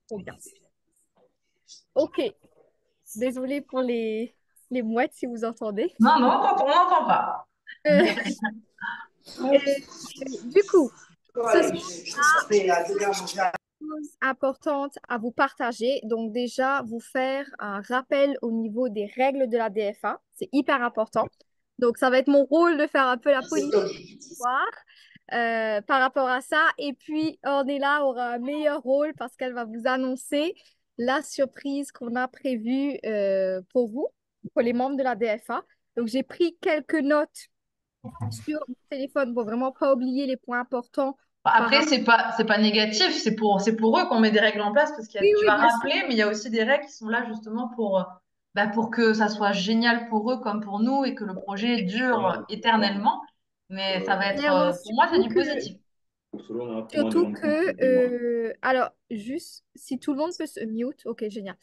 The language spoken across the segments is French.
Trop bien. Ok, désolée pour les mouettes si vous entendez. Non, non, on n'entend pas. Euh, euh, du coup, ce sont des choses importantes à vous partager. Donc déjà, vous faire un rappel au niveau des règles de la DFA. C'est hyper important. Donc ça va être mon rôle de faire un peu la police par rapport à ça. Et puis, Ornella aura un meilleur rôle parce qu'elle va vous annoncer la surprise qu'on a prévue pour vous, pour les membres de la DFA. Donc, j'ai pris quelques notes sur mon téléphone pour vraiment pas oublier les points importants par Après, rapport. c'est pas négatif, c'est pour eux qu'on met des règles en place parce Oui, tu oui, vas bien sûr. rappeler, mais il y a aussi des règles qui sont là justement pour que ça soit génial pour eux comme pour nous et que le projet dure éternellement. Mais ça va être, Clairement, pour moi, c'est du positif. surtout que, alors, juste, si tout le monde peut se mute, ok, génial.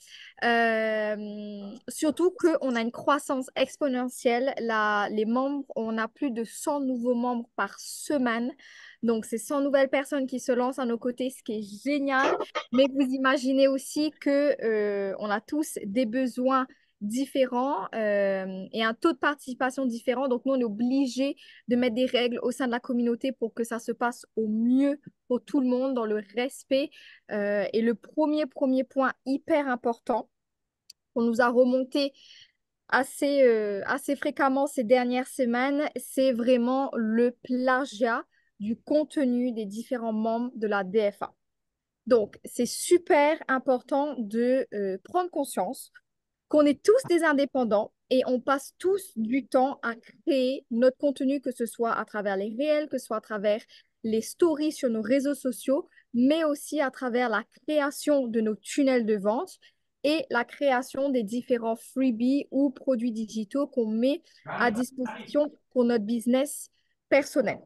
Surtout qu'on a une croissance exponentielle. Les membres, on a plus de 100 nouveaux membres par semaine. Donc, c'est 100 nouvelles personnes qui se lancent à nos côtés, ce qui est génial. Mais vous imaginez aussi que, on a tous des besoins différents et un taux de participation différent. Donc, nous, on est obligé de mettre des règles au sein de la communauté pour que ça se passe au mieux pour tout le monde dans le respect. Et le premier point hyper important qu'on nous a remonté assez fréquemment ces dernières semaines, c'est vraiment le plagiat du contenu des différents membres de la DFA. Donc, c'est super important de prendre conscience qu'on est tous des indépendants et on passe tous du temps à créer notre contenu, que ce soit à travers les réels, que ce soit à travers les stories sur nos réseaux sociaux, mais aussi à travers la création de nos tunnels de vente et la création des différents freebies ou produits digitaux qu'on met à disposition pour notre business personnel.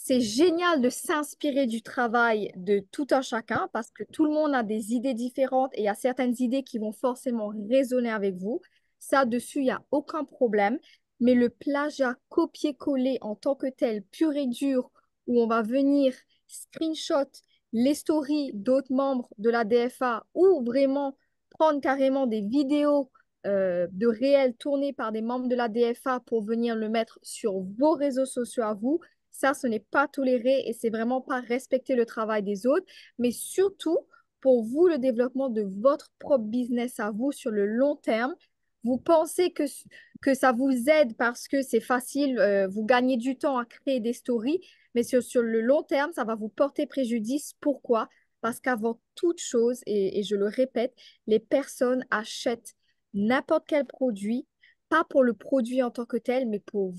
C'est génial de s'inspirer du travail de tout un chacun parce que tout le monde a des idées différentes et il y a certaines idées qui vont forcément résonner avec vous. Ça, dessus, il n'y a aucun problème. Mais le plagiat copier-coller en tant que tel, pur et dur, où on va venir screenshot les stories d'autres membres de la DFA ou vraiment prendre carrément des vidéos de réels tournées par des membres de la DFA pour venir le mettre sur vos réseaux sociaux à vous, ça, ce n'est pas toléré et c'est vraiment pas respecter le travail des autres, mais surtout pour vous, le développement de votre propre business à vous sur le long terme. Vous pensez que ça vous aide parce que c'est facile, vous gagnez du temps à créer des stories, mais sur le long terme, ça va vous porter préjudice. Pourquoi? Parce qu'avant toute chose, et je le répète, les personnes achètent n'importe quel produit, pas pour le produit en tant que tel, mais pour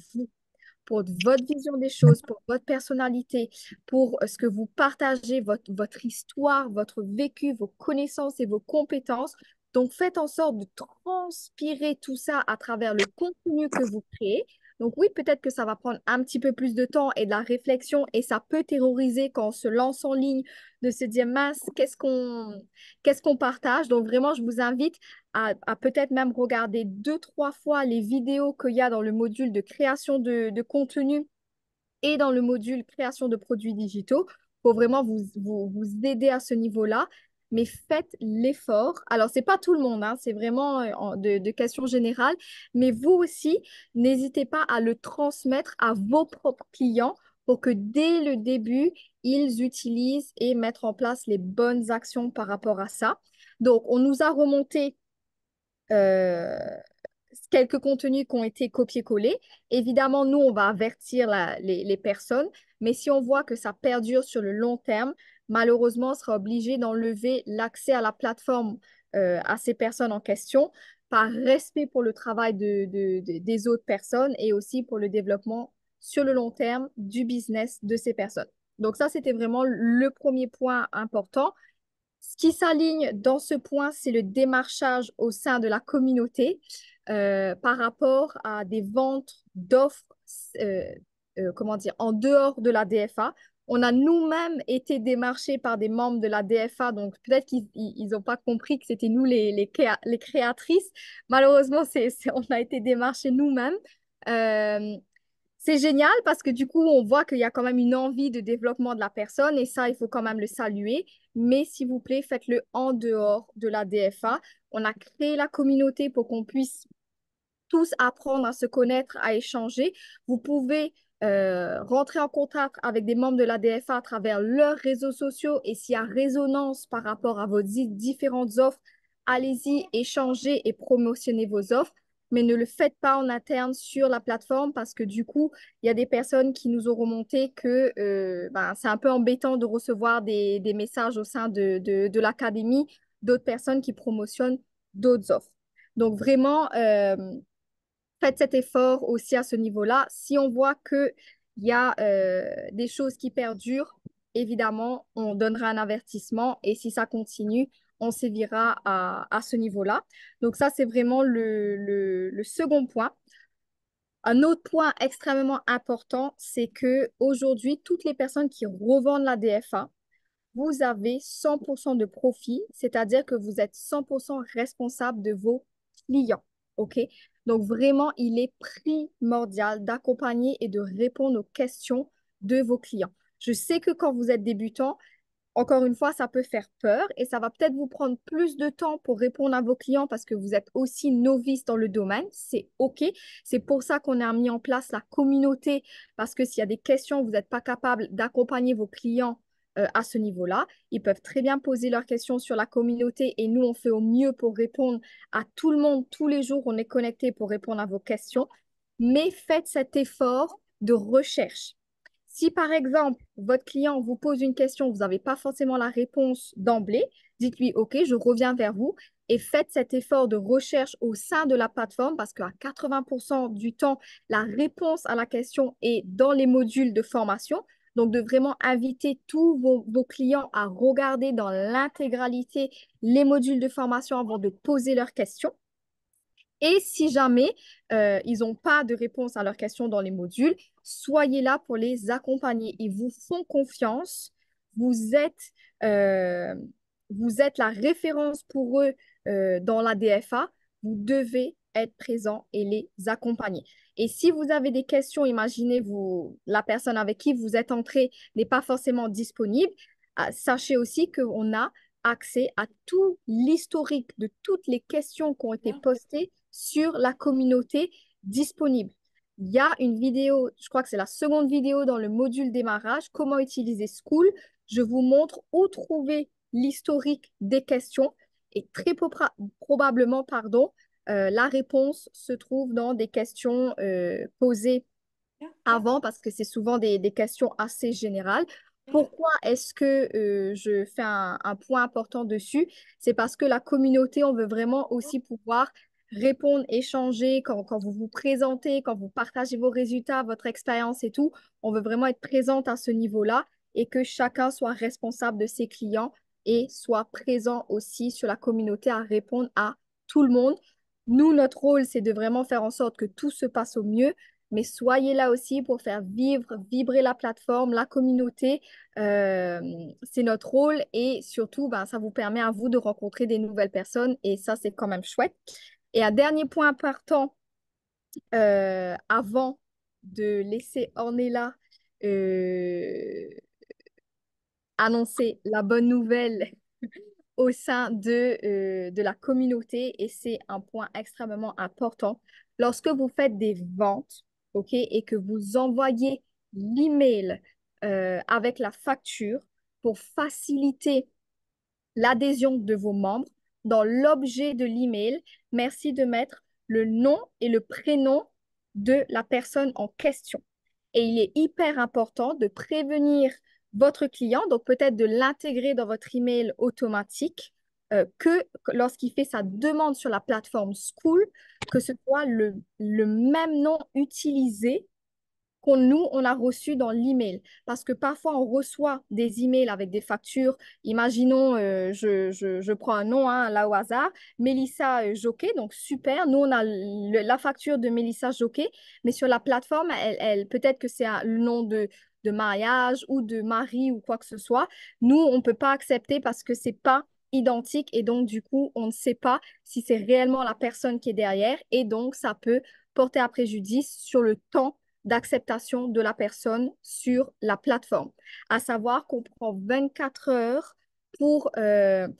votre vision des choses, pour votre personnalité, pour ce que vous partagez, votre histoire, votre vécu, vos connaissances et vos compétences. Donc, faites en sorte de transpirer tout ça à travers le contenu que vous créez. Donc, oui, peut-être que ça va prendre un petit peu plus de temps et de la réflexion et ça peut terroriser quand on se lance en ligne de se dire, mince, qu'est-ce qu'on partage? Donc, vraiment, je vous invite à peut-être même regarder deux, trois fois les vidéos qu'il y a dans le module de création de contenu et dans le module création de produits digitaux pour vraiment vous aider à ce niveau-là. Mais faites l'effort. Alors, c'est pas tout le monde, hein, c'est vraiment de questions générales. Mais vous aussi, n'hésitez pas à le transmettre à vos propres clients pour que dès le début, ils utilisent et mettent en place les bonnes actions par rapport à ça. Donc, on nous a remonté euh, quelques contenus qui ont été copiés-collés. Évidemment, nous, on va avertir les personnes, mais si on voit que ça perdure sur le long terme, malheureusement, on sera obligé d'enlever l'accès à la plateforme à ces personnes en question par respect pour le travail des autres personnes et aussi pour le développement sur le long terme du business de ces personnes. Donc ça, c'était vraiment le premier point important. Ce qui s'aligne dans ce point, c'est le démarchage au sein de la communauté par rapport à des ventes d'offres, euh, comment dire, en dehors de la DFA. On a nous-mêmes été démarchés par des membres de la DFA, donc peut-être qu'ils n'ont pas compris que c'était nous les créatrices. Malheureusement, on a été démarchés nous-mêmes. Euh, C'est génial parce que du coup, on voit qu'il y a quand même une envie de développement de la personne et ça, il faut quand même le saluer. Mais s'il vous plaît, faites-le en dehors de la DFA. On a créé la communauté pour qu'on puisse tous apprendre à se connaître, à échanger. Vous pouvez rentrer en contact avec des membres de la DFA à travers leurs réseaux sociaux et s'il y a résonance par rapport à vos différentes offres, allez-y, échangez et promotionnez vos offres. Mais ne le faites pas en interne sur la plateforme parce que du coup, il y a des personnes qui nous ont remonté que ben, c'est un peu embêtant de recevoir des messages au sein de l'académie d'autres personnes qui promotionnent d'autres offres. Donc vraiment, faites cet effort aussi à ce niveau-là. Si on voit qu'il y a des choses qui perdurent, évidemment, on donnera un avertissement et si ça continue, on sévira à ce niveau-là. Donc ça, c'est vraiment le second point. Un autre point extrêmement important, c'est que aujourd'hui, toutes les personnes qui revendent la DFA, vous avez 100% de profit, c'est-à-dire que vous êtes 100% responsable de vos clients. OK? Donc, vraiment, il est primordial d'accompagner et de répondre aux questions de vos clients. Je sais que quand vous êtes débutant, encore une fois, ça peut faire peur et ça va peut-être vous prendre plus de temps pour répondre à vos clients parce que vous êtes aussi novice dans le domaine. C'est OK. C'est pour ça qu'on a mis en place la communauté parce que s'il y a des questions, vous n'êtes pas capable d'accompagner vos clients à ce niveau-là. Ils peuvent très bien poser leurs questions sur la communauté et nous, on fait au mieux pour répondre à tout le monde. Tous les jours, on est connecté pour répondre à vos questions. Mais faites cet effort de recherche. Si par exemple, votre client vous pose une question, vous n'avez pas forcément la réponse d'emblée, dites-lui, OK, je reviens vers vous et faites cet effort de recherche au sein de la plateforme parce qu'à 80% du temps, la réponse à la question est dans les modules de formation. Donc, de vraiment inviter tous vos clients à regarder dans l'intégralité les modules de formation avant de poser leurs questions. Et si jamais ils n'ont pas de réponse à leurs questions dans les modules, soyez là pour les accompagner. Ils vous font confiance. Vous êtes, euh, vous êtes la référence pour eux dans la DFA. Vous devez être présent et les accompagner. Et si vous avez des questions, imaginez la personne avec qui vous êtes entré n'est pas forcément disponible, sachez aussi qu'on a accès à tout l'historique de toutes les questions qui ont été postées sur la communauté disponible. Il y a une vidéo, je crois que c'est la seconde vidéo dans le module démarrage, comment utiliser School. Je vous montre où trouver l'historique des questions et probablement, pardon, la réponse se trouve dans des questions posées avant parce que c'est souvent des questions assez générales. Pourquoi est-ce que je fais un point important dessus? C'est parce que la communauté, on veut vraiment aussi pouvoir répondre, échanger quand vous vous présentez, quand vous partagez vos résultats, votre expérience et tout. On veut vraiment être présente à ce niveau-là et que chacun soit responsable de ses clients et soit présent aussi sur la communauté à répondre à tout le monde. Nous, notre rôle, c'est de vraiment faire en sorte que tout se passe au mieux, mais soyez là aussi pour faire vibrer la plateforme, la communauté. Euh, c'est notre rôle et surtout, ben, ça vous permet à vous de rencontrer des nouvelles personnes et ça, c'est quand même chouette. Et un dernier point important avant de laisser Ornella euh, annoncer la bonne nouvelle au sein de la communauté et c'est un point extrêmement important. Lorsque vous faites des ventes, OK, et que vous envoyez l'email avec la facture pour faciliter l'adhésion de vos membres, dans l'objet de l'email, merci de mettre le nom et le prénom de la personne en question. Et il est hyper important de prévenir votre client, donc peut-être de l'intégrer dans votre email automatique, que lorsqu'il fait sa demande sur la plateforme School, que ce soit le même nom utilisé qu'on nous, on a reçu dans l'email. Parce que parfois, on reçoit des emails avec des factures. Imaginons, je prends un nom hein, là au hasard, Mélissa Joquet, donc super. Nous, on a la facture de Mélissa Joquet, mais sur la plateforme, peut-être que c'est le nom de mariage ou de mari ou quoi que ce soit. Nous, on ne peut pas accepter parce que c'est pas identique et donc du coup, on ne sait pas si c'est réellement la personne qui est derrière et donc ça peut porter à préjudice sur le temps d'acceptation de la personne sur la plateforme. À savoir qu'on prend 24 heures pour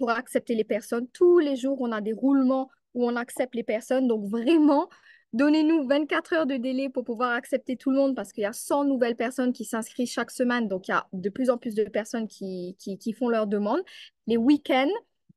accepter les personnes. Tous les jours, on a des roulements où on accepte les personnes. Donc vraiment, donnez-nous 24 heures de délai pour pouvoir accepter tout le monde parce qu'il y a 100 nouvelles personnes qui s'inscrivent chaque semaine. Donc il y a de plus en plus de personnes qui font leur demande. Les week-ends,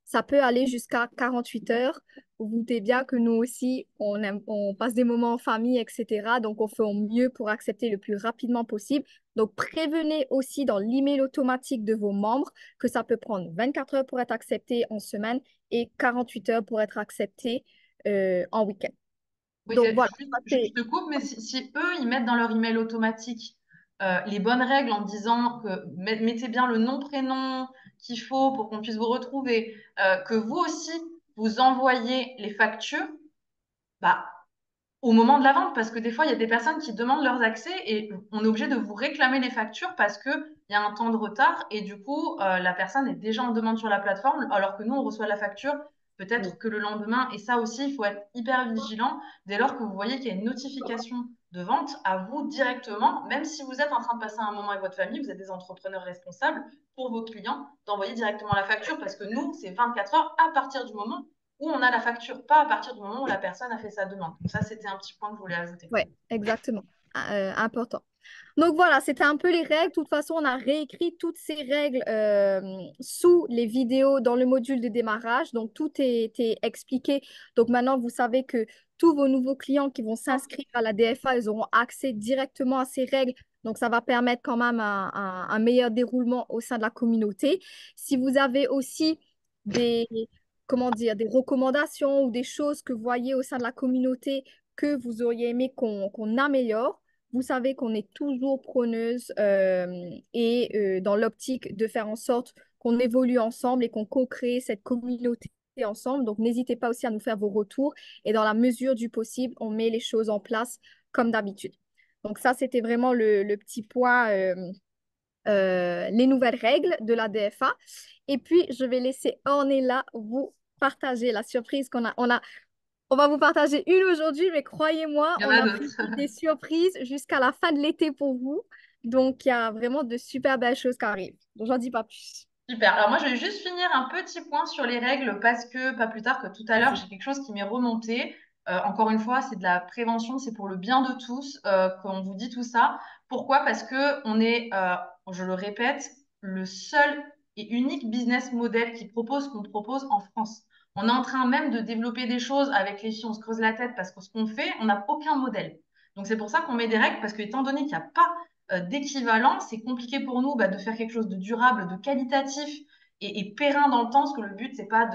ça peut aller jusqu'à 48 heures. Vous vous doutez bien que nous aussi, on passe des moments en famille, etc. Donc, on fait au mieux pour accepter le plus rapidement possible. Donc, prévenez aussi dans l'email automatique de vos membres que ça peut prendre 24 heures pour être accepté en semaine et 48 heures pour être accepté en week-end. Oui, Donc, voilà, juste, ça je c'est... te coupe, mais si eux, ils mettent dans leur email automatique les bonnes règles en disant que mettez bien le nom, prénom qu'il faut pour qu'on puisse vous retrouver, que vous aussi, vous envoyez les factures, bah, au moment de la vente, parce que des fois, il y a des personnes qui demandent leurs accès et on est obligé de vous réclamer les factures parce qu'il y a un temps de retard et du coup, la personne est déjà en demande sur la plateforme alors que nous, on reçoit la facture peut-être que le lendemain. Et ça aussi, il faut être hyper vigilant dès lors que vous voyez qu'il y a une notification de vente à vous directement, même si vous êtes en train de passer un moment avec votre famille, vous êtes des entrepreneurs responsables pour vos clients, d'envoyer directement la facture parce que nous, c'est 24 heures à partir du moment où on a la facture, pas à partir du moment où la personne a fait sa demande. Donc ça, c'était un petit point que je voulais ajouter. Ouais, exactement. Important. Donc voilà, c'était un peu les règles. De toute façon, on a réécrit toutes ces règles sous les vidéos dans le module de démarrage. Donc tout est expliqué. Donc maintenant, vous savez que tous vos nouveaux clients qui vont s'inscrire à la DFA, ils auront accès directement à ces règles. Donc ça va permettre quand même un meilleur déroulement au sein de la communauté. Si vous avez aussi des, comment dire, des recommandations ou des choses que vous voyez au sein de la communauté que vous auriez aimé qu'on améliore, vous savez qu'on est toujours preneuse et dans l'optique de faire en sorte qu'on évolue ensemble et qu'on co-crée cette communauté ensemble. Donc, n'hésitez pas aussi à nous faire vos retours et dans la mesure du possible, on met les choses en place comme d'habitude. Donc, ça, c'était vraiment le petit point, les nouvelles règles de la DFA. Et puis, je vais laisser Ornella vous partager la surprise on va vous partager une aujourd'hui, mais croyez-moi, Il y en on a a d'autres. prévu des surprises jusqu'à la fin de l'été pour vous. Donc, il y a vraiment de super belles choses qui arrivent. Donc, j'en dis pas plus. Super. Alors moi, je vais juste finir un petit point sur les règles parce que pas plus tard que tout à l'heure, Vas-y. j'ai quelque chose qui m'est remonté. Encore une fois, c'est de la prévention, c'est pour le bien de tous qu'on vous dit tout ça. Pourquoi? Parce que on est, je le répète, le seul et unique business model qui propose ce qu'on propose en France. On est en train même de développer des choses avec les filles, on se creuse la tête parce que ce qu'on fait, on n'a aucun modèle. Donc c'est pour ça qu'on met des règles parce que étant donné qu'il n'y a pas d'équivalent, c'est compliqué pour nous de faire quelque chose de durable, de qualitatif et périn dans le temps, parce que le but, c'est pas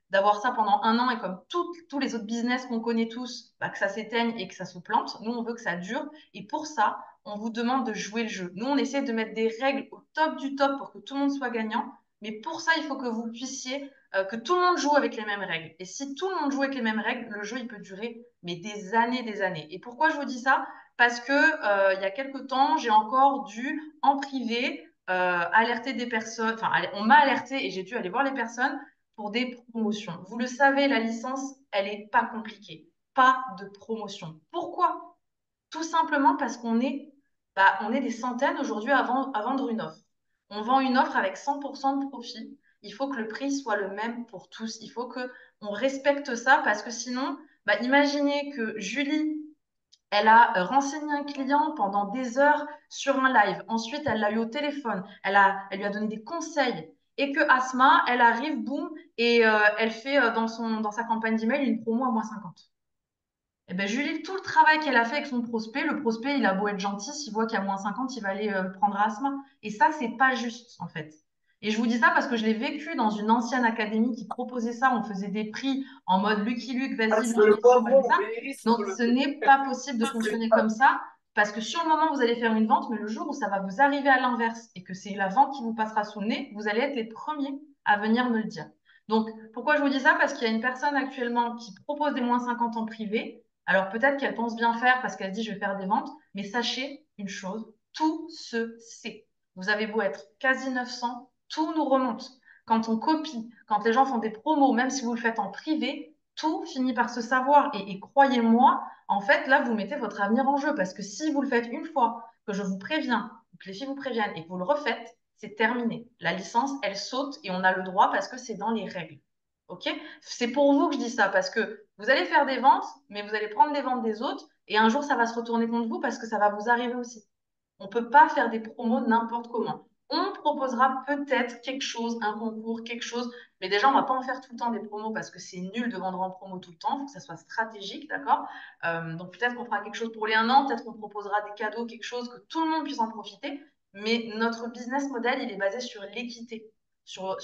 d'avoir ça pendant un an et comme tous les autres business qu'on connaît tous, que ça s'éteigne et que ça se plante. Nous, on veut que ça dure. Et pour ça, on vous demande de jouer le jeu. Nous, on essaie de mettre des règles au top du top pour que tout le monde soit gagnant. Mais pour ça, il faut que vous puissiez, que tout le monde joue avec les mêmes règles. Et si tout le monde joue avec les mêmes règles, le jeu, il peut durer mais des années, des années. Et pourquoi je vous dis ça? Parce que il y a quelque temps, j'ai encore dû en privé alerter des personnes. Enfin, on m'a alerté et j'ai dû aller voir les personnes pour des promotions. Vous le savez, la licence, elle est pas compliquée. Pas de promotion. Pourquoi? Tout simplement parce on est des centaines aujourd'hui à vendre une offre. On vend une offre avec 100% de profit. Il faut que le prix soit le même pour tous. Il faut que on respecte ça parce que sinon, imaginez que Julie elle a renseigné un client pendant des heures sur un live. Ensuite, elle l'a eu au téléphone. Elle lui a donné des conseils. Et que Asma, elle arrive, boum, et elle fait dans sa campagne d'email une promo à -50. Eh ben, Julie, tout le travail qu'elle a fait avec son prospect, le prospect, il a beau être gentil, s'il voit qu'il y a -50, il va aller prendre Asma. Et ça, c'est pas juste, en fait. Et je vous dis ça parce que je l'ai vécu dans une ancienne académie qui proposait ça. On faisait des prix en mode Lucky Luke, vas-y, viens, je t'accompagne ça. Donc, ce n'est pas possible de fonctionner comme ça parce que sur le moment, vous allez faire une vente, mais le jour où ça va vous arriver à l'inverse et que c'est la vente qui vous passera sous le nez, vous allez être les premiers à venir me le dire. Donc, pourquoi je vous dis ça? Parce qu'il y a une personne actuellement qui propose des -50 en privé. Alors peut-être qu'elle pense bien faire parce qu'elle dit je vais faire des ventes, mais sachez une chose, tout se sait. Vous avez beau être quasi 900, tout nous remonte. Quand on copie, quand les gens font des promos, même si vous le faites en privé, tout finit par se savoir. Et croyez-moi, en fait, là, vous mettez votre avenir en jeu parce que si vous le faites une fois, que je vous préviens, que les filles vous préviennent et que vous le refaites, c'est terminé. La licence, elle saute et on a le droit parce que c'est dans les règles. OK? C'est pour vous que je dis ça parce que vous allez faire des ventes, mais vous allez prendre les ventes des autres et un jour, ça va se retourner contre vous parce que ça va vous arriver aussi. On ne peut pas faire des promos n'importe comment. On proposera peut-être quelque chose, un concours, quelque chose, mais déjà, on ne va pas en faire tout le temps des promos parce que c'est nul de vendre en promo tout le temps. Il faut que ça soit stratégique, d'accord? Donc peut-être qu'on fera quelque chose pour les 1 an, peut-être qu'on proposera des cadeaux, quelque chose que tout le monde puisse en profiter. Mais notre business model, il est basé sur l'équité, sur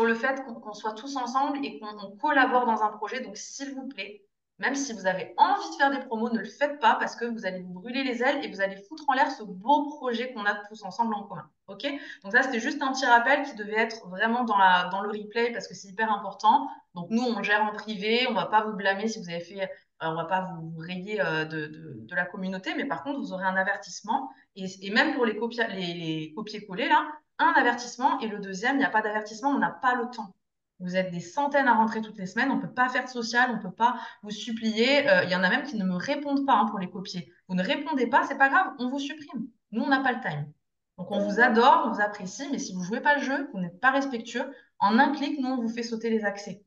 le fait qu'on soit tous ensemble et qu'on collabore dans un projet. Donc s'il vous plaît, même si vous avez envie de faire des promos, ne le faites pas parce que vous allez vous brûler les ailes et vous allez foutre en l'air ce beau projet qu'on a tous ensemble en commun. OK? Donc ça, c'était juste un petit rappel qui devait être vraiment dans le replay parce que c'est hyper important. Donc nous, on gère en privé, on ne va pas vous blâmer si vous avez fait, on ne va pas vous rayer de la communauté, mais par contre, vous aurez un avertissement. Et même pour les copier-coller, là, un avertissement et le deuxième, il n'y a pas d'avertissement, on n'a pas le temps. Vous êtes des centaines à rentrer toutes les semaines, on ne peut pas faire de social, on ne peut pas vous supplier. Il y en a même qui ne me répondent pas pour les copier. Vous ne répondez pas, c'est pas grave, on vous supprime. Nous, on n'a pas le time. Donc, on vous adore, on vous apprécie, mais si vous ne jouez pas le jeu, vous n'êtes pas respectueux, en un clic, nous, on vous fait sauter les accès.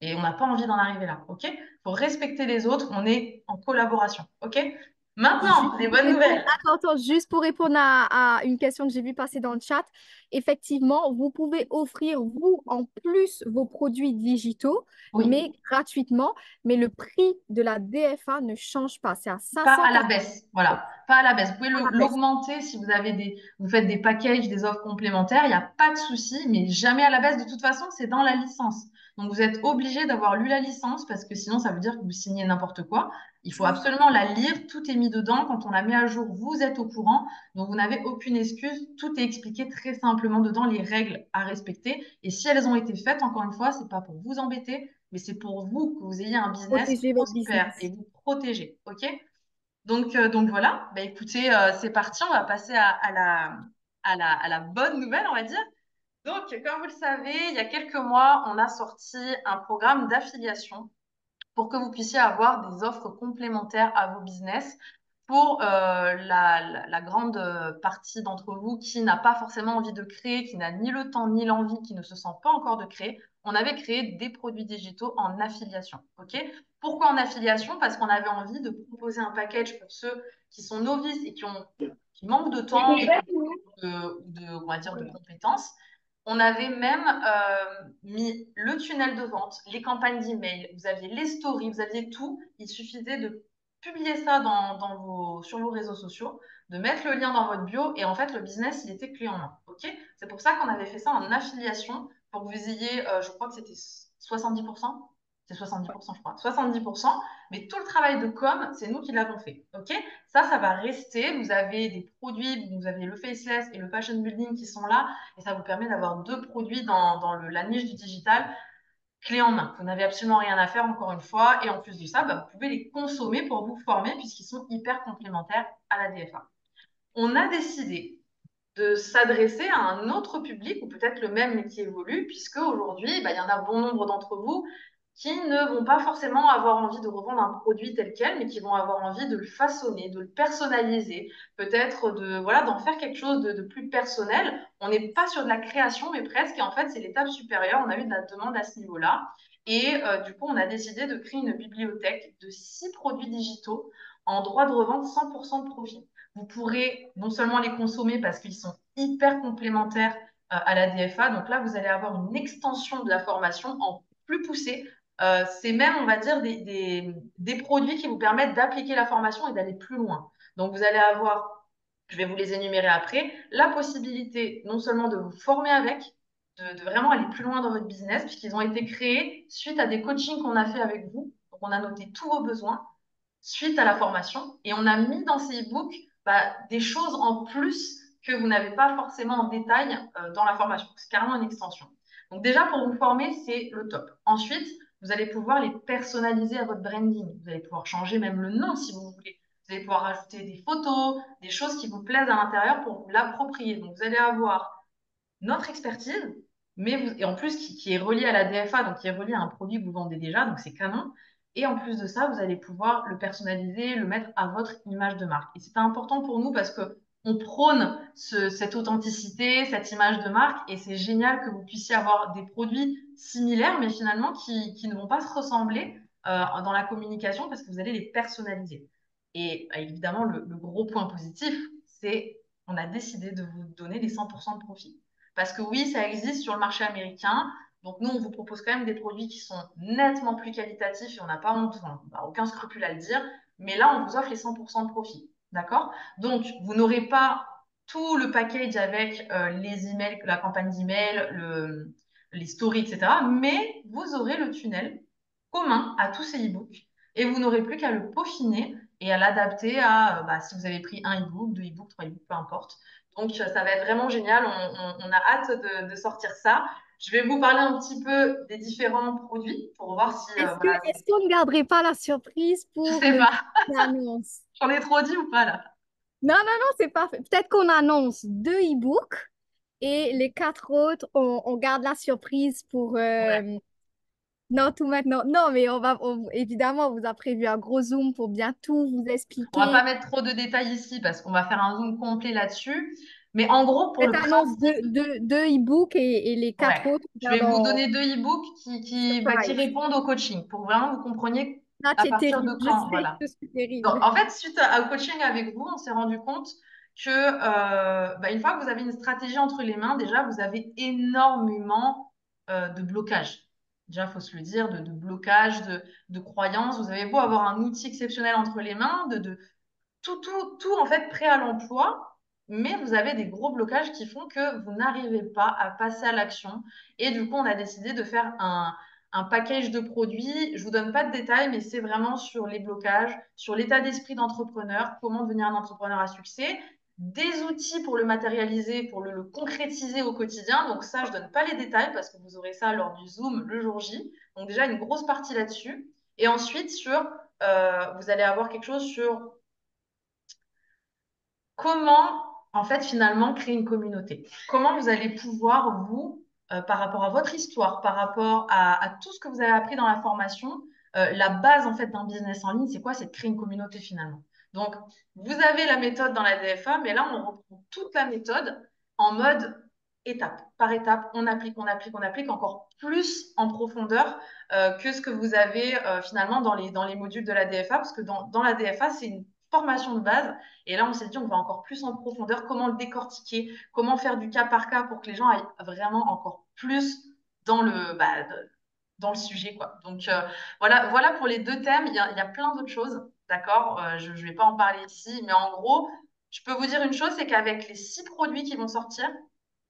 Et on n'a pas envie d'en arriver là, OK? Il faut respecter les autres, on est en collaboration, OK? Juste Maintenant, les pour bonnes répondre, nouvelles. attends, juste pour répondre à une question que j'ai vue passer dans le chat, effectivement, vous pouvez offrir, vous, en plus, vos produits digitaux, mais Oui. gratuitement, mais le prix de la DFA ne change pas. C'est à Pas à la 580 baisse, voilà, pas à la baisse. Vous pouvez à la baisse. l'augmenter si vous faites des packages, des offres complémentaires, il n'y a pas de souci, mais jamais à la baisse. De toute façon, c'est dans la licence. Donc vous êtes obligé d'avoir lu la licence parce que sinon ça veut dire que vous signez n'importe quoi. Il faut absolument la lire, tout est mis dedans. Quand on la met à jour, vous êtes au courant. Donc vous n'avez aucune excuse, tout est expliqué très simplement dedans, les règles à respecter. Et si elles ont été faites, encore une fois, c'est pas pour vous embêter, mais c'est pour vous que vous ayez un business Protéger votre prospère et business. vous protéger, ok? Donc voilà, bah, écoutez, c'est parti, on va passer à la bonne nouvelle, on va dire. Donc, comme vous le savez, il y a quelques mois, on a sorti un programme d'affiliation pour que vous puissiez avoir des offres complémentaires à vos business pour la grande partie d'entre vous qui n'a pas forcément envie de créer, qui n'a ni le temps ni l'envie, qui ne se sent pas encore de créer. On avait créé des produits digitaux en affiliation. Ok? Pourquoi en affiliation? Parce qu'on avait envie de proposer un package pour ceux qui sont novices et qui manquent de temps on va dire, de compétences. On avait même mis le tunnel de vente, les campagnes d'email, vous aviez les stories, vous aviez tout. Il suffisait de publier ça sur vos réseaux sociaux, de mettre le lien dans votre bio et en fait, le business, il était clé en main. Ok? C'est pour ça qu'on avait fait ça en affiliation pour que vous ayez, je crois que c'était 70%. C'est 70%, je crois. 70%. Mais tout le travail de com, c'est nous qui l'avons fait. OK? Ça va rester. Vous avez des produits, vous avez le faceless et le fashion building qui sont là. Et ça vous permet d'avoir deux produits dans la niche du digital clé en main. Vous n'avez absolument rien à faire, encore une fois. Et en plus de ça, bah, vous pouvez les consommer pour vous former puisqu'ils sont hyper complémentaires à la DFA. On a décidé de s'adresser à un autre public ou peut-être le même mais qui évolue, puisque aujourd'hui, bah, il y en a bon nombre d'entre vous qui ne vont pas forcément avoir envie de revendre un produit tel quel, mais qui vont avoir envie de le façonner, de le personnaliser, peut-être voilà, d'en faire quelque chose de plus personnel. On n'est pas sur de la création, mais presque, et en fait, c'est l'étape supérieure. On a eu de la demande à ce niveau-là. Et du coup, on a décidé de créer une bibliothèque de 6 produits digitaux en droit de revente 100% de profit. Vous pourrez non seulement les consommer parce qu'ils sont hyper complémentaires à la DFA. Donc là, vous allez avoir une extension de la formation en plus poussée. C'est même, on va dire, des produits qui vous permettent d'appliquer la formation et d'aller plus loin. Donc vous allez avoir, je vais vous les énumérer après, la possibilité non seulement de vous former avec, de vraiment aller plus loin dans votre business, puisqu'ils ont été créés suite à des coachings qu'on a fait avec vous. Donc on a noté tous vos besoins suite à la formation et on a mis dans ces e-books des choses en plus que vous n'avez pas forcément en détail dans la formation. C'est carrément une extension. Donc déjà, pour vous former, c'est le top. Ensuite, vous allez pouvoir les personnaliser à votre branding. Vous allez pouvoir changer même le nom si vous voulez. Vous allez pouvoir rajouter des photos, des choses qui vous plaisent à l'intérieur pour vous l'approprier. Donc vous allez avoir notre expertise, et en plus qui est relié à la DFA, donc qui est relié à un produit que vous vendez déjà, donc c'est canon. Et en plus de ça, vous allez pouvoir le personnaliser, le mettre à votre image de marque. Et c'est important pour nous parce que on prône cette authenticité, cette image de marque, et c'est génial que vous puissiez avoir des produits similaires, mais finalement qui ne vont pas se ressembler dans la communication parce que vous allez les personnaliser. Et évidemment, le gros point positif, c'est on a décidé de vous donner les 100% de profit. Parce que oui, ça existe sur le marché américain. Donc nous, on vous propose quand même des produits qui sont nettement plus qualitatifs et on n'a pas honte, enfin, on n'a aucun scrupule à le dire. Mais là, on vous offre les 100% de profit. D'accord? Donc, vous n'aurez pas tout le package avec les emails, la campagne d'email, les stories, etc. Mais vous aurez le tunnel commun à tous ces e-books et vous n'aurez plus qu'à le peaufiner et à l'adapter à bah, si vous avez pris un e-book, deux e-books, trois e-books, peu importe. Donc, ça va être vraiment génial. On a hâte de sortir ça. Je vais vous parler un petit peu des différents produits pour voir si, voilà, Est-ce qu'on ne garderait pas la surprise je pour sais le pas, l'annonce? j'en ai trop dit ou pas là? Non, non, non, c'est parfait. Peut-être qu'on annonce deux e-books et les quatre autres, on garde la surprise pour... Ouais. Non, tout maintenant. Non, mais évidemment, on vous a prévu un gros zoom pour bien tout vous On va pas expliquer. mettre trop de détails ici parce qu'on va faire un zoom complet là-dessus. Mais en gros, pour le Cette annonce principe, deux e-books et les ouais, quatre autres, on je vais garde vous en donner deux e-books qui surprise. répondent au coaching pour vraiment que vous compreniez Ah, à tu es partir de terrible. Je quand. sais, Voilà. je suis Donc, terrible. en fait, suite au coaching avec vous, on s'est rendu compte que bah, une fois que vous avez une stratégie entre les mains, déjà, vous avez énormément de blocages. Déjà, il faut se le dire, de blocage, de croyances. Vous avez beau avoir un outil exceptionnel entre les mains, tout en fait prêt à l'emploi, mais vous avez des gros blocages qui font que vous n'arrivez pas à passer à l'action. Et du coup, on a décidé de faire un package de produits. Je vous donne pas de détails, mais c'est vraiment sur les blocages, sur l'état d'esprit d'entrepreneur, comment devenir un entrepreneur à succès, des outils pour le matérialiser, pour le concrétiser au quotidien. Donc ça, je donne pas les détails parce que vous aurez ça lors du Zoom le jour J. Donc déjà, une grosse partie là-dessus. Et ensuite, vous allez avoir quelque chose sur comment, en fait, finalement, créer une communauté? Comment vous allez pouvoir, vous, par rapport à votre histoire, par rapport à tout ce que vous avez appris dans la formation, la base, en fait, d'un business en ligne, c'est quoi? C'est de créer une communauté, finalement. Donc, vous avez la méthode dans la DFA, mais là, on reprend toute la méthode en mode étape par étape. On applique encore plus en profondeur que ce que vous avez finalement dans les modules de la DFA, parce que dans la DFA, c'est une formation de base et là, on s'est dit, on va encore plus en profondeur, comment le décortiquer, comment faire du cas par cas pour que les gens aillent vraiment encore plus dans dans le sujet, quoi. Donc, voilà pour les deux thèmes. Il y a plein d'autres choses, d'accord? Je ne vais pas en parler ici, mais en gros, je peux vous dire une chose, c'est qu'avec les 6 produits qui vont sortir,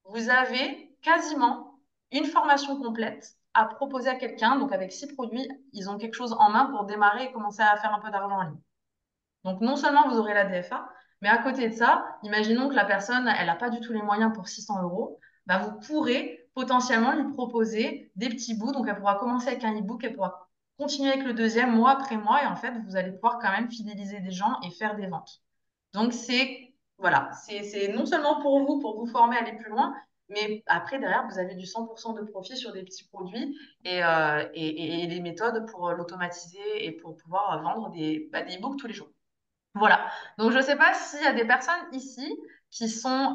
vous avez quasiment une formation complète à proposer à quelqu'un. Donc, avec 6 produits, ils ont quelque chose en main pour démarrer et commencer à faire un peu d'argent en ligne. Donc, non seulement vous aurez la DFA, mais à côté de ça, imaginons que la personne, elle n'a pas du tout les moyens pour 600 euros, bah, vous pourrez potentiellement lui proposer des petits bouts. Donc, elle pourra commencer avec un e-book, elle pourra continuer avec le deuxième mois après mois, et en fait, vous allez pouvoir quand même fidéliser des gens et faire des ventes. Donc, voilà, c'est non seulement pour vous former à aller plus loin, mais après, derrière, vous avez du 100% de profit sur des petits produits et des méthodes pour l'automatiser et pour pouvoir vendre des e-books tous les jours. Voilà. Donc, je ne sais pas s'il y a des personnes ici qui sont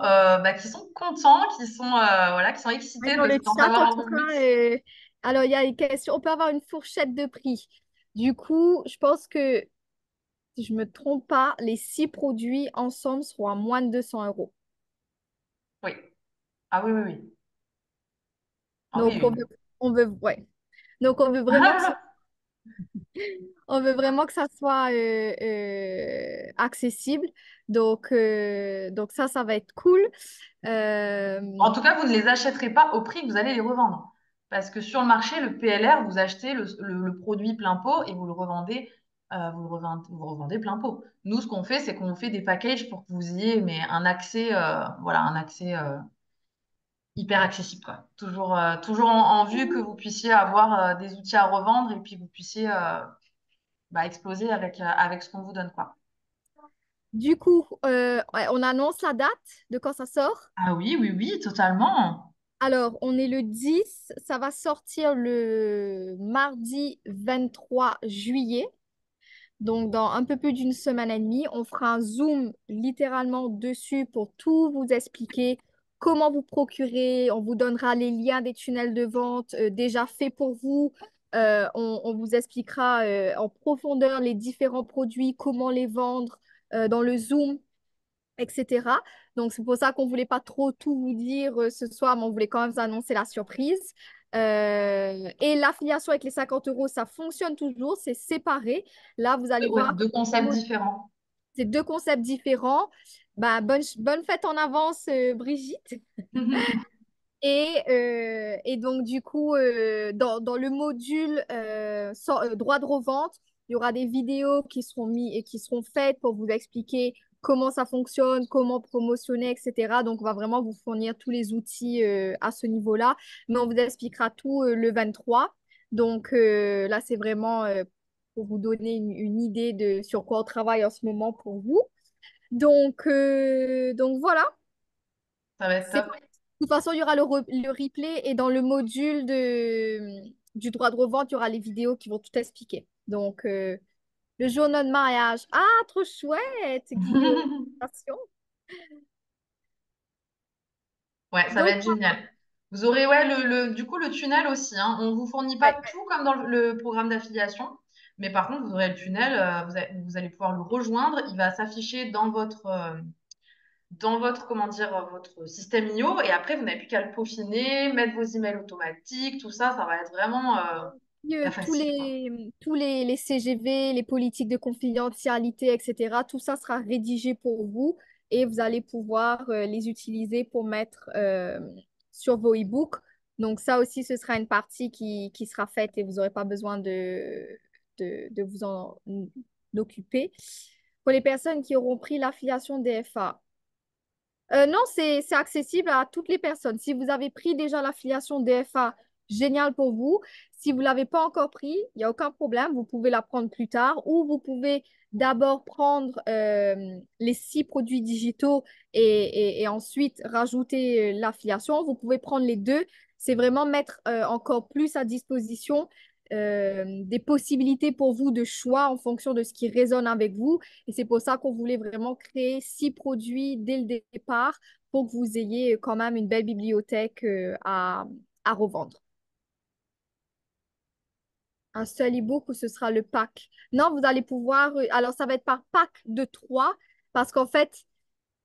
contents, voilà, qui sont Ouais, excités dans le d'en chat, savoir en un tout peu cas, plus. alors il y a une question, on peut avoir une fourchette de prix. Du coup, je pense que, si je me trompe pas, les 6 produits ensemble seront à moins de 200 euros. Oui. Ah oui, oui, oui. Ah oui, Donc, oui. ouais. Donc, on veut vraiment que ça soit accessible. Donc ça va être cool. Euh, En tout cas, vous ne les achèterez pas au prix que vous allez les revendre. Parce que sur le marché, le PLR, vous achetez le produit plein pot et vous le revendez plein pot. Nous, ce qu'on fait, c'est qu'on vous fait des packages pour que vous ayez mais un accès, voilà, un accès hyper accessible, quoi. Toujours en vue que vous puissiez avoir des outils à revendre et puis que vous puissiez exploser avec ce qu'on vous donne, quoi. du coup, ouais, on annonce la date de quand ça sort. Ah oui, oui, oui, totalement. Alors, on est le 10, ça va sortir le mardi 23 juillet. Donc, dans un peu plus d'une semaine et demie, on fera un zoom littéralement dessus pour tout vous expliquer comment vous procurer. On vous donnera les liens des tunnels de vente déjà faits pour vous. On vous expliquera en profondeur les différents produits, comment les vendre dans le zoom, etc. Donc, c'est pour ça qu'on ne voulait pas trop tout vous dire ce soir, mais on voulait quand même vous annoncer la surprise. Et l'affiliation avec les 50 euros, ça fonctionne toujours, c'est séparé. Là, vous allez Ouais, voir que deux concepts différents. c'est deux concepts différents. Bah, bonne fête en avance, Brigitte. Et donc, du coup, dans le module droit de revente, il y aura des vidéos qui seront mis et qui seront faites pour vous expliquer comment ça fonctionne, comment promotionner, etc. Donc, on va vraiment vous fournir tous les outils à ce niveau-là. Mais on vous expliquera tout le 23. Donc, là, c'est vraiment pour vous donner une idée de sur quoi on travaille en ce moment pour vous. Donc voilà. Ça va être C'est top. de toute façon, il y aura le replay et dans le module du droit de revente, il y aura les vidéos qui vont tout expliquer. Donc, le jour de notre mariage. Ah, trop chouette, Guillaume. Attention. Ouais, ça va Donc, être génial. Vous aurez ouais, du coup le tunnel aussi. Hein. On ne vous fournit pas ouais. tout comme dans le programme d'affiliation, mais par contre, vous aurez le tunnel, vous allez pouvoir le rejoindre. Il va s'afficher dans votre, comment dire, votre système IO et après, vous n'avez plus qu'à le peaufiner, mettre vos emails automatiques, tout ça, ça va être vraiment bien Tous facile, quoi. les CGV, les politiques de confidentialité, etc., tout ça sera rédigé pour vous et vous allez pouvoir les utiliser pour mettre sur vos e-books. Donc ça aussi, ce sera une partie qui sera faite et vous n'aurez pas besoin de vous en occuper. Pour les personnes qui auront pris l'affiliation DFA, non, c'est accessible à toutes les personnes. Si vous avez pris déjà l'affiliation DFA, génial pour vous. Si vous ne l'avez pas encore pris, il n'y a aucun problème. Vous pouvez la prendre plus tard ou vous pouvez d'abord prendre les 6 produits digitaux et ensuite rajouter l'affiliation. Vous pouvez prendre les deux. C'est vraiment mettre encore plus à disposition des possibilités pour vous de choix en fonction de ce qui résonne avec vous. Et c'est pour ça qu'on voulait vraiment créer 6 produits dès le départ pour que vous ayez quand même une belle bibliothèque à revendre. Un seul e-book ou ce sera le pack? Non, vous allez pouvoir. Alors, ça va être par pack de 3 parce qu'en fait,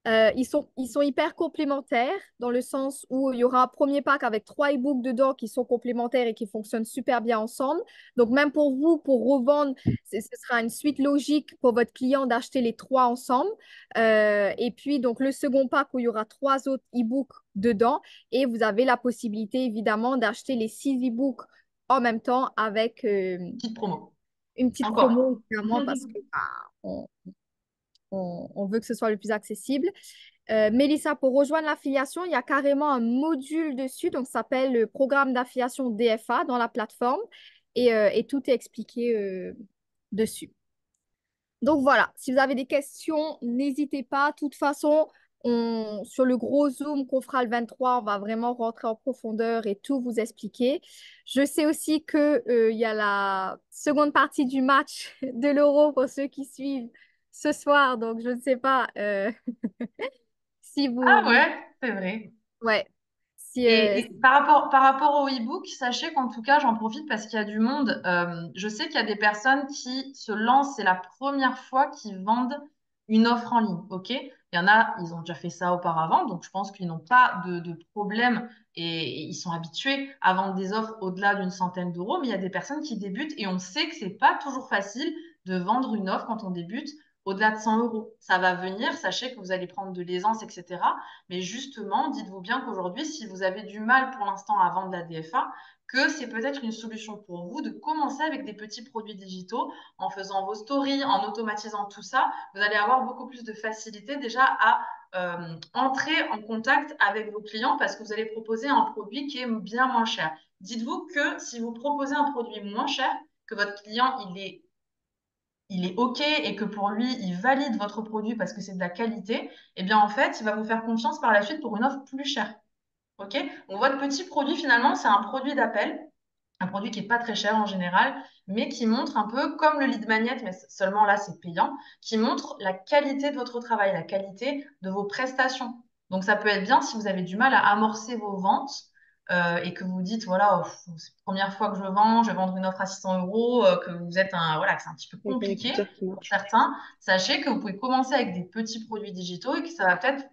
ils sont hyper complémentaires dans le sens où il y aura un premier pack avec 3 e-books dedans qui sont complémentaires et qui fonctionnent super bien ensemble. Donc, même pour vous, pour revendre, ce sera une suite logique pour votre client d'acheter les 3 ensemble. Et puis, donc, le second pack où il y aura 3 autres e-books dedans et vous avez la possibilité, évidemment, d'acheter les 6 e-books en même temps avec Petite promo. une petite Encore. promo, évidemment, parce que bah, on veut que ce soit le plus accessible. Mélissa, pour rejoindre l'affiliation, il y a carrément un module dessus, donc ça s'appelle le programme d'affiliation DFA dans la plateforme et tout est expliqué dessus. Donc voilà, si vous avez des questions, n'hésitez pas. De toute façon, sur le gros Zoom qu'on fera le 23, on va vraiment rentrer en profondeur et tout vous expliquer. Je sais aussi que, il y a la seconde partie du match de l'Euro pour ceux qui suivent ce soir. Donc, je ne sais pas si Ah ouais, c'est vrai. Ouais. Si, Et par rapport au e-book, sachez qu'en tout cas, j'en profite parce qu'il y a du monde. Je sais qu'il y a des personnes qui se lancent, c'est la première fois qu'ils vendent une offre en ligne. OK? Il y en a, ils ont déjà fait ça auparavant, donc je pense qu'ils n'ont pas de problème et ils sont habitués à vendre des offres au-delà d'une centaine d'euros. Mais il y a des personnes qui débutent et on sait que c'est pas toujours facile de vendre une offre quand on débute au-delà de 100 euros. Ça va venir, sachez que vous allez prendre de l'aisance, etc. Mais justement, dites-vous bien qu'aujourd'hui, si vous avez du mal pour l'instant à vendre la DFA, que c'est peut-être une solution pour vous de commencer avec des petits produits digitaux en faisant vos stories, en automatisant tout ça. Vous allez avoir beaucoup plus de facilité déjà à entrer en contact avec vos clients parce que vous allez proposer un produit qui est bien moins cher. Dites-vous que si vous proposez un produit moins cher, que votre client il est OK et que pour lui, il valide votre produit parce que c'est de la qualité, eh bien, en fait, il va vous faire confiance par la suite pour une offre plus chère. OK? Donc, votre petit produit, finalement, c'est un produit d'appel, un produit qui n'est pas très cher en général, mais qui montre un peu comme le lead magnet, mais seulement là, c'est payant, qui montre la qualité de votre travail, la qualité de vos prestations. Donc, ça peut être bien si vous avez du mal à amorcer vos ventes et que vous vous dites, voilà, oh, c'est la première fois que je vends, je vais vendre une offre à 600 euros, que vous êtes voilà, que c'est un petit peu Avec un compliqué écouteur qui pour marche. certains. Sachez que vous pouvez commencer avec des petits produits digitaux et que ça va peut-être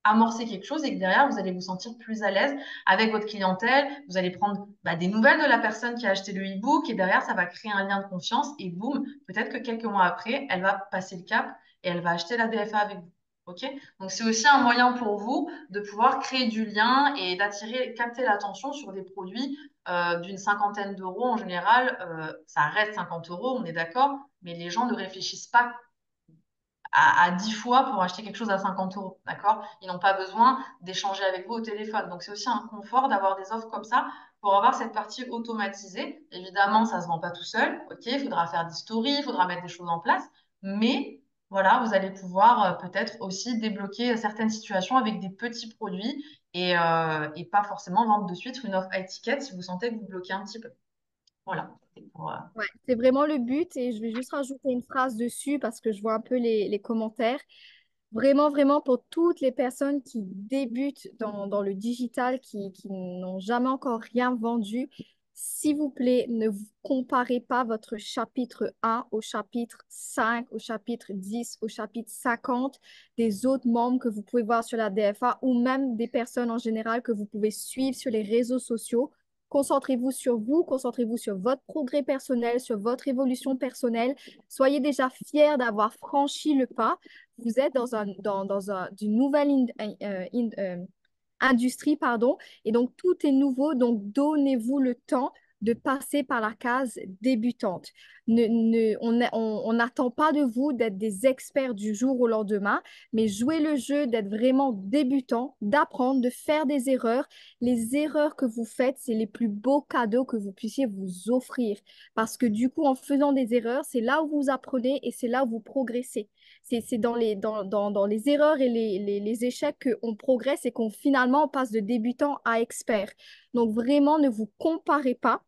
amorcer quelque chose et que derrière, vous allez vous sentir plus à l'aise avec votre clientèle. Vous allez prendre des nouvelles de la personne qui a acheté le e-book et derrière, ça va créer un lien de confiance et boum, peut-être que quelques mois après, elle va passer le cap et elle va acheter la DFA avec vous. OK? Donc, c'est aussi un moyen pour vous de pouvoir créer du lien et d'attirer, capter l'attention sur des produits d'une cinquantaine d'euros en général. Ça reste 50 euros, on est d'accord, mais les gens ne réfléchissent pas à 10 fois pour acheter quelque chose à 50 euros, d'accord? Ils n'ont pas besoin d'échanger avec vous au téléphone. Donc, c'est aussi un confort d'avoir des offres comme ça pour avoir cette partie automatisée. Évidemment, ça ne se vend pas tout seul, ok? Il faudra faire des stories, il faudra mettre des choses en place, mais voilà, vous allez pouvoir peut-être aussi débloquer certaines situations avec des petits produits et pas forcément vendre de suite une offre à étiquette si vous sentez que vous bloquez un petit peu. Voilà. Ouais, c'est vraiment le but et je vais juste rajouter une phrase dessus parce que je vois un peu les commentaires. Vraiment, vraiment pour toutes les personnes qui débutent dans le digital, qui n'ont jamais encore rien vendu, s'il vous plaît, ne vous comparez pas votre chapitre 1 au chapitre 5, au chapitre 10, au chapitre 50 des autres membres que vous pouvez voir sur la DFA ou même des personnes en général que vous pouvez suivre sur les réseaux sociaux. Concentrez-vous, concentrez-vous sur votre progrès personnel, sur votre évolution personnelle. Soyez déjà fiers d'avoir franchi le pas. Vous êtes d'une nouvelle industrie, pardon, et donc tout est nouveau, donc donnez-vous le temps de passer par la case débutante. On n'attend pas de vous d'être des experts du jour au lendemain, mais jouez le jeu d'être vraiment débutant, d'apprendre, de faire des erreurs. Les erreurs que vous faites, c'est les plus beaux cadeaux que vous puissiez vous offrir, parce que du coup, en faisant des erreurs, c'est là où vous apprenez et c'est là où vous progressez. C'est dans les erreurs et les échecs qu'on progresse et qu'on finalement on passe de débutant à expert. Donc vraiment, ne vous comparez pas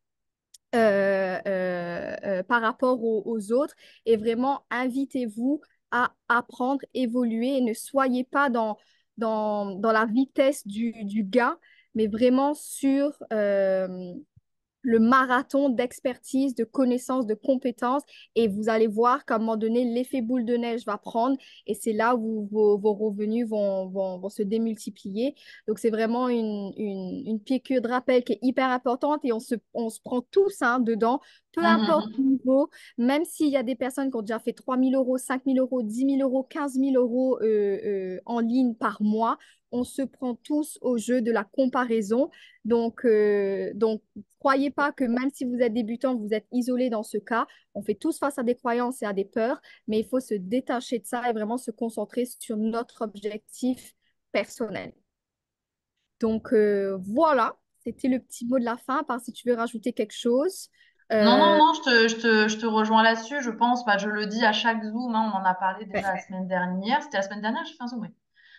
par rapport aux autres et vraiment invitez-vous à apprendre, évoluer et ne soyez pas dans la vitesse du gain, mais vraiment sur le marathon d'expertise, de connaissances, de compétences et vous allez voir qu'à un moment donné, l'effet boule de neige va prendre et c'est là où vos revenus vont se démultiplier. Donc, c'est vraiment une piqûre de rappel qui est hyper importante et on se prend tous hein, dedans, peu importe le Mhm. niveau, même s'il y a des personnes qui ont déjà fait 3 000 euros, 5 000 euros, 10 000 euros, 15 000 euros en ligne par mois. On se prend tous au jeu de la comparaison. Donc, croyez pas que même si vous êtes débutant, vous êtes isolé dans ce cas. On fait tous face à des croyances et à des peurs, mais il faut se détacher de ça et vraiment se concentrer sur notre objectif personnel. Donc, voilà, c'était le petit mot de la fin, à part si tu veux rajouter quelque chose. Non, non, Euh, non, je te rejoins là-dessus. Je pense, je le dis à chaque Zoom, hein, on en a parlé déjà la semaine dernière. C'était la semaine dernière, j'ai fait un Zoom, oui.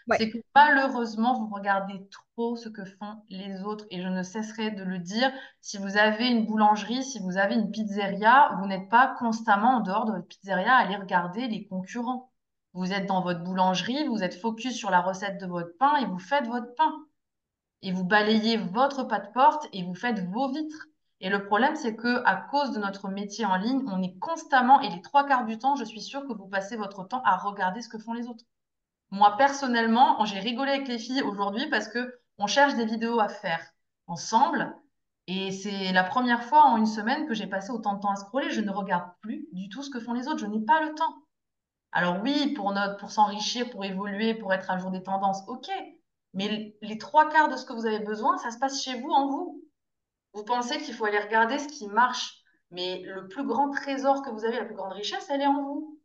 ouais, C'est que malheureusement, vous regardez trop ce que font les autres. Et je ne cesserai de le dire. Si vous avez une boulangerie, si vous avez une pizzeria, vous n'êtes pas constamment en dehors de votre pizzeria à aller regarder les concurrents. Vous êtes dans votre boulangerie, vous êtes focus sur la recette de votre pain et vous faites votre pain et vous balayez votre pas de porte et vous faites vos vitres. Et le problème, c'est que à cause de notre métier en ligne, on est constamment, et les trois quarts du temps, je suis sûre que vous passez votre temps à regarder ce que font les autres. Moi, personnellement, j'ai rigolé avec les filles aujourd'hui parce que on cherche des vidéos à faire ensemble. Et c'est la première fois en une semaine que j'ai passé autant de temps à scroller. Je ne regarde plus du tout ce que font les autres. Je n'ai pas le temps. Alors oui, pour s'enrichir, pour évoluer, pour être à jour des tendances, ok. Mais les trois quarts de ce que vous avez besoin, ça se passe chez vous, en vous. Vous pensez qu'il faut aller regarder ce qui marche. Mais le plus grand trésor que vous avez, la plus grande richesse, elle est en vous.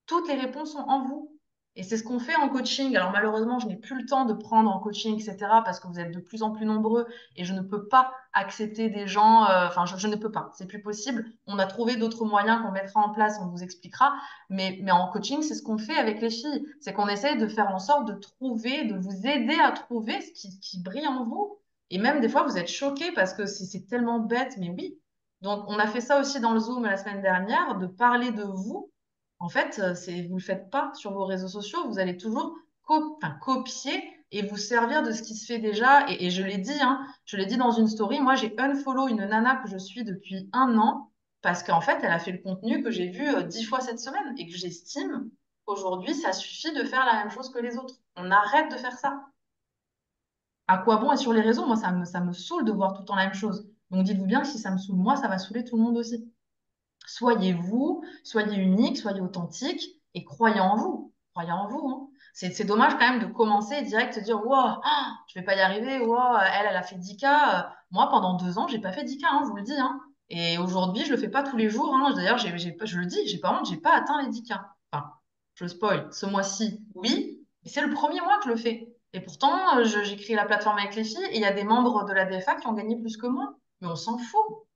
Toutes les réponses sont en vous. Et c'est ce qu'on fait en coaching. Alors malheureusement, je n'ai plus le temps de prendre en coaching, etc., parce que vous êtes de plus en plus nombreux et je ne peux pas accepter des gens, enfin, je ne peux pas, c'est plus possible. On a trouvé d'autres moyens qu'on mettra en place, on vous expliquera. Mais en coaching, c'est ce qu'on fait avec les filles. C'est qu'on essaye de faire en sorte de trouver, de vous aider à trouver ce qui brille en vous. Et même des fois, vous êtes choqués parce que c'est tellement bête, mais oui. Donc, on a fait ça aussi dans le Zoom la semaine dernière, de parler de vous. En fait, vous le faites pas sur vos réseaux sociaux. Vous allez toujours enfin, copier et vous servir de ce qui se fait déjà. Et je l'ai dit, hein, je l'ai dit dans une story. Moi, j'ai unfollow une nana que je suis depuis 1 an parce qu'en fait, elle a fait le contenu que j'ai vu 10 fois cette semaine et que j'estime qu'aujourd'hui, ça suffit de faire la même chose que les autres. On arrête de faire ça. À quoi bon être sur les réseaux? Moi, ça me saoule de voir tout le temps la même chose. Donc, dites-vous bien que si ça me saoule moi, ça va saouler tout le monde aussi. Soyez vous, soyez unique, soyez authentique et croyez en vous. Croyez en vous, hein. C'est dommage quand même de commencer et direct se dire, wow, je vais pas y arriver, wow, elle a fait 10K. Moi, pendant 2 ans, j'ai pas fait 10K, hein, je vous le dis, hein. Et aujourd'hui, je le fais pas tous les jours, hein. D'ailleurs, je le dis, j'ai pas honte, j'ai pas atteint les 10K. Enfin, je spoil, ce mois-ci, oui, mais c'est le premier mois que je le fais. Et pourtant, j'ai créé la plateforme avec les filles et il y a des membres de la DFA qui ont gagné plus que moi. Mais on s'en fout.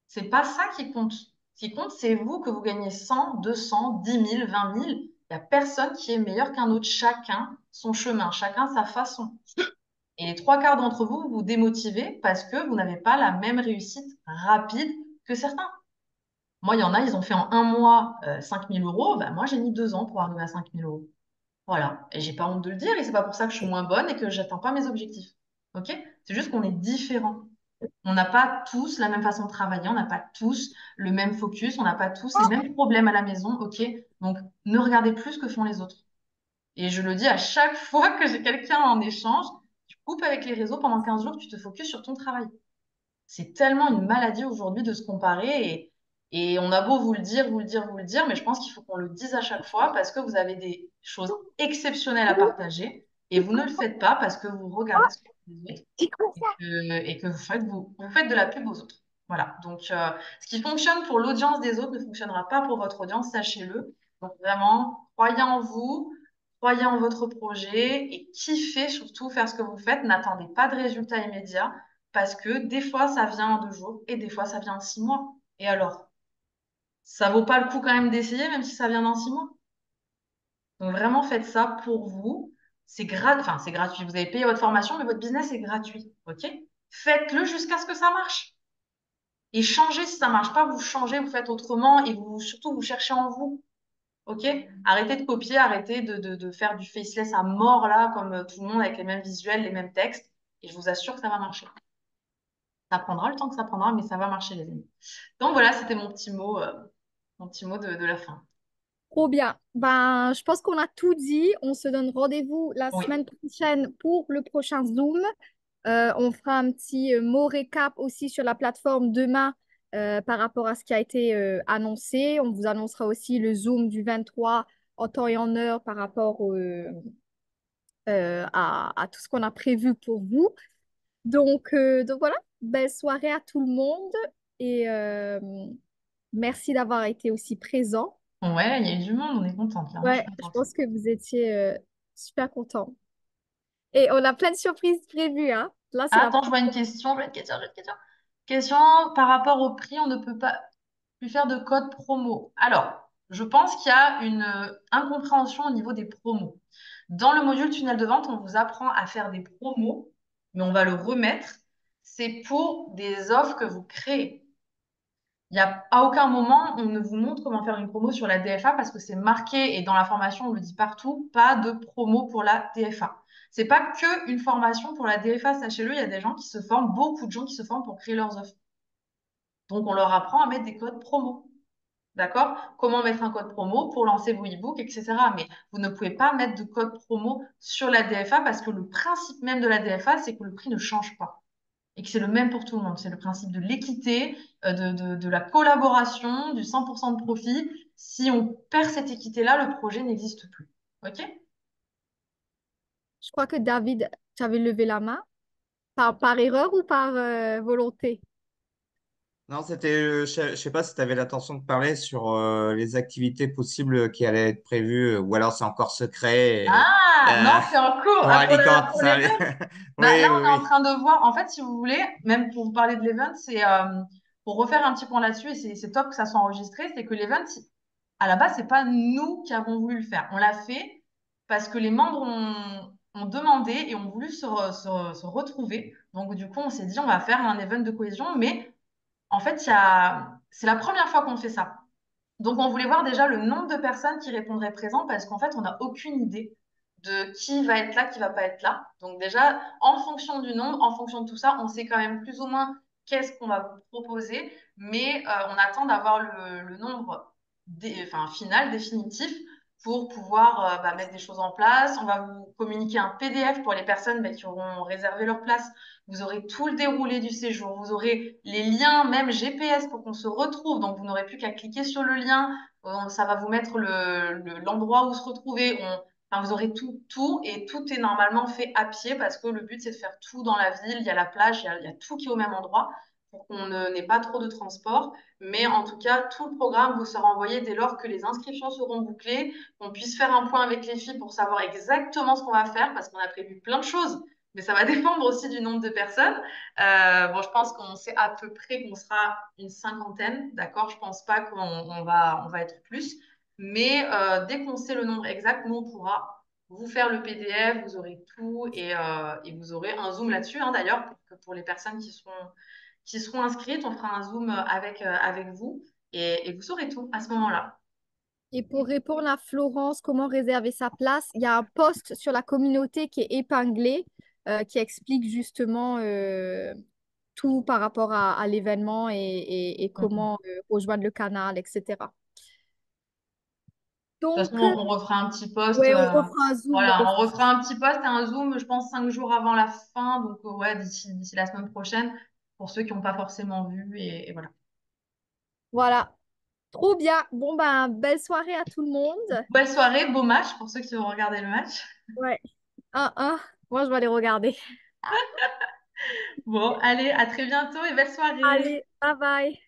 C'est pas ça qui compte. Ce qui compte, c'est vous, que vous gagnez 100, 200, 10 000, 20 000. Il n'y a personne qui est meilleur qu'un autre. Chacun son chemin, chacun sa façon. Et les trois quarts d'entre vous, vous vous démotivez parce que vous n'avez pas la même réussite rapide que certains. Moi, il y en a, ils ont fait en 1 mois 5 000 euros. Ben, moi, j'ai mis 2 ans pour arriver à 5 000 euros. Voilà. Et j'ai pas honte de le dire. Et c'est pas pour ça que je suis moins bonne et que j'atteins pas mes objectifs. OK? C'est juste qu'on est différents. On n'a pas tous la même façon de travailler, on n'a pas tous le même focus, on n'a pas tous les mêmes problèmes à la maison, ok? Donc, ne regardez plus ce que font les autres. Et je le dis à chaque fois que j'ai quelqu'un en échange, tu coupes avec les réseaux pendant 15 jours, tu te focuses sur ton travail. C'est tellement une maladie aujourd'hui de se comparer et on a beau vous le dire, vous le dire, vous le dire, mais je pense qu'il faut qu'on le dise à chaque fois parce que vous avez des choses exceptionnelles à partager et vous ne le faites pas parce que vous regardez ce que font les autres et que vous faites de la pub aux autres. Voilà. Donc, ce qui fonctionne pour l'audience des autres ne fonctionnera pas pour votre audience, sachez-le. Donc, vraiment, croyez en vous, croyez en votre projet et kiffez surtout faire ce que vous faites. N'attendez pas de résultats immédiats parce que des fois, ça vient en 2 jours et des fois, ça vient en 6 mois. Et alors, ça vaut pas le coup quand même d'essayer, même si ça vient dans 6 mois. Donc, vraiment, faites ça pour vous. Enfin, c'est gratuit. Vous avez payé votre formation, mais votre business est gratuit. OK? Faites-le jusqu'à ce que ça marche. Et changez si ça marche pas, vous changez, vous faites autrement et surtout, vous cherchez en vous. OK? Arrêtez de copier, arrêtez de faire du faceless à mort là, comme tout le monde avec les mêmes visuels, les mêmes textes. Et je vous assure que ça va marcher. Ça prendra le temps que ça prendra, mais ça va marcher, les amis. Donc voilà, c'était mon petit mot de la fin. Trop bien. Ben, je pense qu'on a tout dit. On se donne rendez-vous la Oui. semaine prochaine pour le prochain Zoom. On fera un petit mot récap aussi sur la plateforme demain par rapport à ce qui a été annoncé. On vous annoncera aussi le Zoom du 23 en temps et en heure par rapport à tout ce qu'on a prévu pour vous. Donc voilà, belle soirée à tout le monde et merci d'avoir été aussi présent. Ouais, il y a eu du monde, on est contente là, hein, je suis Ouais, je contente. pense que vous étiez super contents. Et on a plein de surprises prévues, hein. Là, c'est Ah, la attends, je vois une première. question, je vois une question, je vois une question. Question par rapport au prix, on ne peut pas plus faire de code promo. Alors, je pense qu'il y a une incompréhension au niveau des promos. Dans le module tunnel de vente, on vous apprend à faire des promos, mais on va le remettre. C'est pour des offres que vous créez. Il y a, à aucun moment, on ne vous montre comment faire une promo sur la DFA parce que c'est marqué et dans la formation, on le dit partout, pas de promo pour la DFA. C'est pas que une formation pour la DFA, sachez-le, il y a des gens qui se forment, beaucoup de gens qui se forment pour créer leurs offres. Donc, on leur apprend à mettre des codes promo. D'accord? Comment mettre un code promo pour lancer vos e-books, etc. Mais vous ne pouvez pas mettre de code promo sur la DFA parce que le principe même de la DFA, c'est que le prix ne change pas et que c'est le même pour tout le monde. C'est le principe de l'équité, de la collaboration, du 100% de profit. Si on perd cette équité-là, le projet n'existe plus. OK? Je crois que David, tu avais levé la main par erreur ou par volonté? Non, c'était, je sais pas si tu avais l'intention de parler sur les activités possibles qui allaient être prévues, ou alors c'est encore secret Ah, non, c'est en cours. pour Ah, pour Alicante. pour l'event? Bah, Oui, là, oui, on est en oui. train de voir. En fait, si vous voulez, même pour vous parler de l'event, c'est pour refaire un petit point là-dessus, et c'est top que ça soit enregistré, c'est que l'event, à la base, c'est pas nous qui avons voulu le faire. On l'a fait parce que les membres ont demandé et ont voulu se retrouver Donc, du coup, on s'est dit, on va faire un event de cohésion, mais en fait, c'est la première fois qu'on fait ça. Donc, on voulait voir déjà le nombre de personnes qui répondraient présent parce qu'en fait, on n'a aucune idée de qui va être là, qui va pas être là. Donc, déjà, en fonction du nombre, en fonction de tout ça, on sait quand même plus ou moins qu'est-ce qu'on va vous proposer, mais on attend d'avoir le nombre final, définitif, pour pouvoir mettre des choses en place. On va vous communiquer un PDF pour les personnes qui auront réservé leur place. Vous aurez tout le déroulé du séjour, vous aurez les liens, même GPS pour qu'on se retrouve. Donc, vous n'aurez plus qu'à cliquer sur le lien. Ça va vous mettre l'endroit où se retrouver. Enfin, vous aurez tout, et tout est normalement fait à pied parce que le but, c'est de faire tout dans la ville. Il y a la plage, il y a tout qui est au même endroit pour qu'on n'ait pas trop de transport. Mais en tout cas, tout le programme vous sera envoyé dès lors que les inscriptions seront bouclées, qu'on puisse faire un point avec les filles pour savoir exactement ce qu'on va faire parce qu'on a prévu plein de choses. Mais ça va dépendre aussi du nombre de personnes. Bon, je pense qu'on sait à peu près qu'on sera une cinquantaine, d'accord? Je pense pas qu'on va être plus. Mais dès qu'on sait le nombre exact, nous, on pourra vous faire le PDF, vous aurez tout et vous aurez un Zoom là-dessus, hein, d'ailleurs, pour les personnes qui seront inscrites, on fera un Zoom avec vous et vous saurez tout à ce moment-là. Et pour répondre à Florence, comment réserver sa place, il y a un post sur la communauté qui est épinglé, qui explique justement tout par rapport à l'événement et Mhm. comment rejoindre le canal, etc. De toute Donc, façon, on refera un petit post. ouais, on refera un zoom. Voilà, on refera un petit post et un Zoom, je pense, 5 jours avant la fin. Donc, ouais, d'ici la semaine prochaine, pour ceux qui n'ont pas forcément vu. Et voilà. Voilà, trop bien. Bon, ben, belle soirée à tout le monde. Belle soirée, beau match pour ceux qui vont regarder le match. Ouais. 1-1. Moi, je vais aller regarder. Bon, allez, à très bientôt et belle soirée. Allez, bye bye.